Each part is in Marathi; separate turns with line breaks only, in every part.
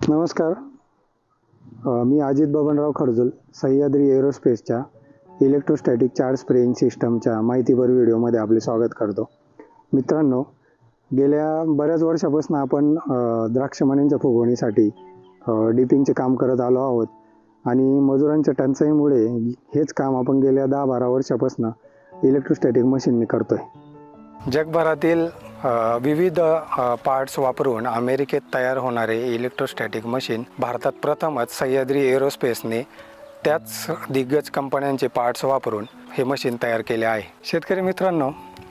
नमस्कार. मी अजित बबनराव खडजुल, सह्याद्री एरोस्पेसच्या इलेक्ट्रोस्टॅटिक चार्ज स्प्रेइंग सिस्टमच्या माहितीपर व्हिडिओमध्ये आपले स्वागत करतो. मित्रांनो, गेल्या बऱ्याच वर्षापासून आपण द्राक्षमण्यांच्या फुगवणीसाठी डिपिंगचे काम करत आलो आहोत आणि मजुरांच्या टंचाईमुळे हेच काम आपण गेल्या 10-12 वर्षापासून इलेक्ट्रोस्टॅटिक मशीनने करतोय. जगभरातील विविध पार्ट्स वापरून अमेरिकेत तयार होणारे इलेक्ट्रोस्टॅटिक मशीन भारतात प्रथमच सह्याद्री एरोस्पेसने त्याच दिग्गज कंपन्यांचे पार्ट्स वापरून हे मशीन तयार केले आहे. शेतकरी मित्रांनो,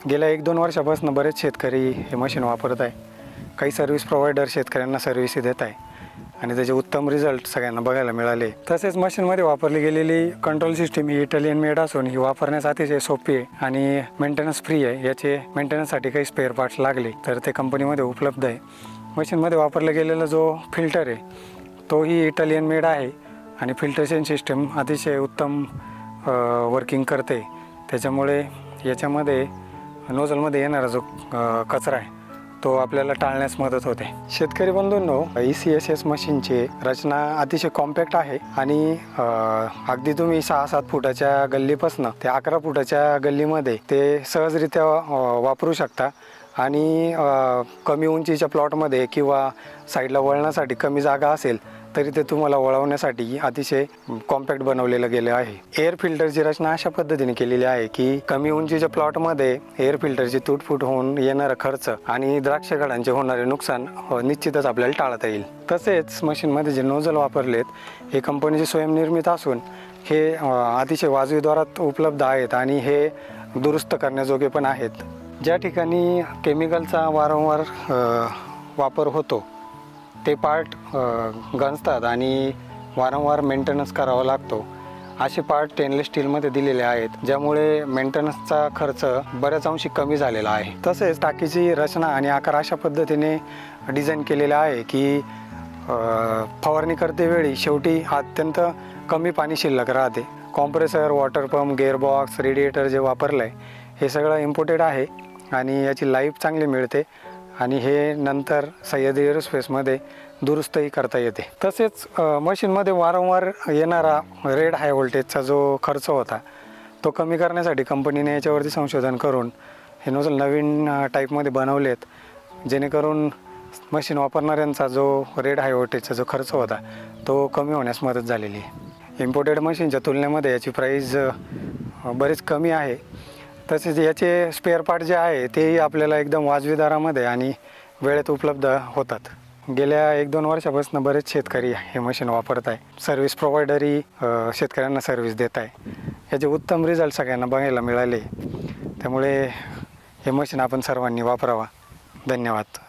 गेल्या 1-2 वर्षापासून बरेच शेतकरी हे मशीन वापरत आहे. काही सर्व्हिस प्रोव्हायडर शेतकऱ्यांना सर्व्हिस देत आहे आणि त्याचे उत्तम रिझल्ट सगळ्यांना बघायला मिळाले. तसेच मशीनमध्ये वापरली गेलेली कंट्रोल सिस्टीम ही इटालियन मेड असून ही वापरण्यास अतिशय सोपी आहे आणि मेंटेनन्स फ्री आहे. याचे मेंटेनन्ससाठी काही स्पेअर पार्ट्स लागले तर ते कंपनीमध्ये उपलब्ध आहे. मशीनमध्ये वापरला गेलेला जो फिल्टर आहे तोही इटालियन मेड आहे आणि फिल्ट्रेशन सिस्टीम अतिशय उत्तम वर्किंग करते. त्याच्यामुळे याच्यामध्ये नोझलमध्ये येणारा जो कचरा आहे तो आपल्याला टाळण्यास मदत होते. शेतकरी बंधूंनो, ECSS मशीनची रचना अतिशय कॉम्पॅक्ट आहे आणि अगदी तुम्ही 6-7 फुटाच्या गल्लीपासून ते 11 फुटाच्या गल्लीमध्ये ते सहजरित्या वापरू शकता आणि कमी उंचीच्या प्लॉटमध्ये किंवा साईडला वळणासाठी कमी जागा असेल तरी ते तुम्हाला वळवण्यासाठी अतिशय कॉम्पॅक्ट बनवलेलं गेलं आहे. एअर फिल्टरची रचना अशा पद्धतीने केलेली आहे की कमी उंचीच्या प्लॉटमध्ये एअर फिल्टरची तुटफूट होऊन येणारा खर्च आणि द्राक्षगडांचे होणारे नुकसान निश्चितच आपल्याला टाळता येईल. तसेच मशीनमध्ये जे नोझल वापरलेत हे कंपनीचे स्वयंनिर्मित असून हे अतिशय वाजवी दरात उपलब्ध आहेत आणि हे दुरुस्त करण्याजोगे पण आहेत. ज्या ठिकाणी केमिकलचा वारंवार वापर होतो ते पार्ट गंजतात आणि वारंवार मेंटेनन्स करावा लागतो. असे पार्ट स्टेनलेस स्टीलमध्ये दिलेले आहेत, ज्यामुळे मेंटेनन्सचा खर्च बऱ्याच अंशी कमी झालेला आहे. तसेच टाकीची रचना आणि आकार अशा पद्धतीने डिझाईन केलेला आहे की फवारणी करतेवेळी शेवटी अत्यंत कमी पाणी शिल्लक राहते. Compressor, water pump, gearbox, radiator जे वापरलं आहे हे सगळं इम्पोर्टेड आहे आणि याची लाईफ चांगली मिळते आणि हे नंतर सह्याद्री एरोस्पेसमध्ये दुरुस्तही करता येते. तसेच मशीनमध्ये वारंवार येणारा रेड हाय व्होल्टेजचा जो खर्च होता तो कमी करण्यासाठी कंपनीने याच्यावरती संशोधन करून हे नोझल नवीन टाईपमध्ये बनवलेत, जेणेकरून मशीन वापरणाऱ्यांचा जो रेड हाय व्होल्टेजचा जो खर्च होता तो कमी होण्यास मदत झालेली आहे. इम्पोर्टेड मशीनच्या तुलनेमध्ये याची प्राईस बरीच कमी आहे. तसेच याचे स्पेअर पार्ट जे आहे तेही आपल्याला एकदम वाजवी दरामध्ये आणि वेळेत उपलब्ध होतात. गेल्या 1-2 वर्षापासून बरेच शेतकरी हे मशीन वापरत आहे. सर्व्हिस प्रोव्हायडरही शेतकऱ्यांना सर्व्हिस देत आहे. याचे उत्तम रिझल्ट सगळ्यांना बघायला मिळाले. त्यामुळे हे मशीन आपण सर्वांनी वापरावा. धन्यवाद.